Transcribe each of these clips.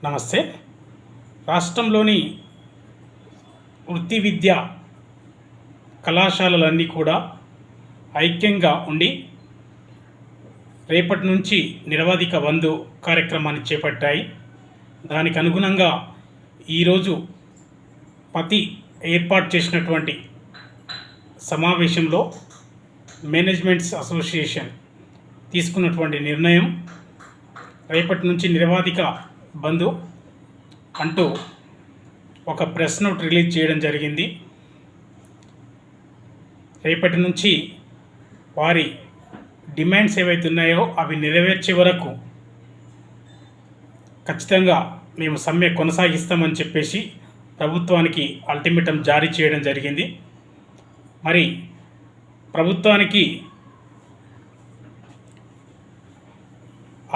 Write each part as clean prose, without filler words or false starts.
నమస్తే. రాష్ట్రంలోని వృత్తి విద్యా కళాశాలలన్నీ కూడా ఐక్యంగా ఉండి రేపటి నుంచి నిరవధిక బంద్ కార్యక్రమాన్ని చేపట్టాయి. దానికి అనుగుణంగా ఈరోజు ఏర్పాటు చేసినటువంటి సమావేశంలో మేనేజ్మెంట్స్ అసోసియేషన్ తీసుకున్నటువంటి నిర్ణయం రేపటి నుంచి నిరవధిక బంద్ అంటూ ఒక ప్రెస్ నోట్ రిలీజ్ చేయడం జరిగింది. రేపటి నుంచి వారి డిమాండ్స్ ఏవైతే ఉన్నాయో అవి నెరవేర్చే వరకు ఖచ్చితంగా మేము సమ్మె కొనసాగిస్తామని చెప్పేసి ప్రభుత్వానికి అల్టిమేటం జారీ చేయడం జరిగింది. మరి ప్రభుత్వానికి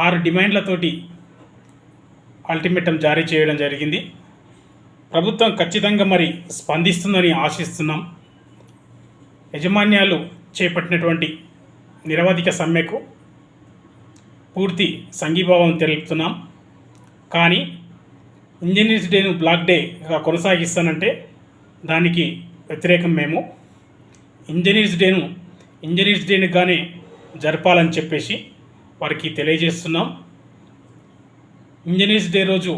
6 డిమాండ్లతోటి అల్టిమేటం జారీ చేయడం జరిగింది. ప్రభుత్వం ఖచ్చితంగా మరి స్పందిస్తుందని ఆశిస్తున్నాం. యాజమాన్యాలు చేపట్టినటువంటి నిరవధిక సమ్మెకు పూర్తి సంఘీభావం తెలుపుతున్నాం. కానీ ఇంజనీర్స్ డేను బ్లాక్ డేగా కొనసాగిస్తానంటే దానికి వ్యతిరేకం. మేము ఇంజనీర్స్ డేనుగానే జరపాలని చెప్పేసి వారికి తెలియజేస్తున్నాం. ఇంజనీర్స్ డే రోజు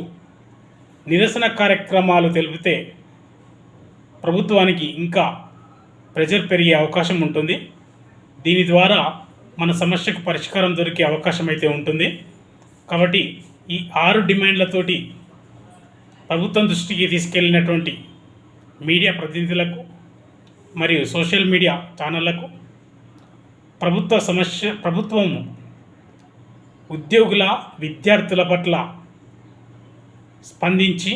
నిరసన కార్యక్రమాలు తెలిపితే ప్రభుత్వానికి ఇంకా ప్రెజర్ పెరిగే అవకాశం ఉంటుంది. దీని ద్వారా మన సమస్యకు పరిష్కారం దొరికే అవకాశం అయితే ఉంటుంది. కాబట్టి ఈ 6 డిమాండ్లతోటి ప్రభుత్వం దృష్టికి తీసుకెళ్ళినటువంటి మీడియా ప్రతినిధులకు మరియు సోషల్ మీడియా ఛానళ్లకు ప్రభుత్వం ఉద్యోగుల విద్యార్థుల పట్ల స్పందించి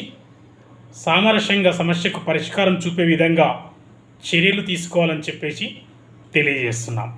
సామరస్యంగా సమస్యకు పరిష్కారం చూపే విధంగా చర్యలు తీసుకోవాలని చెప్పేసి తెలియజేస్తున్నాం.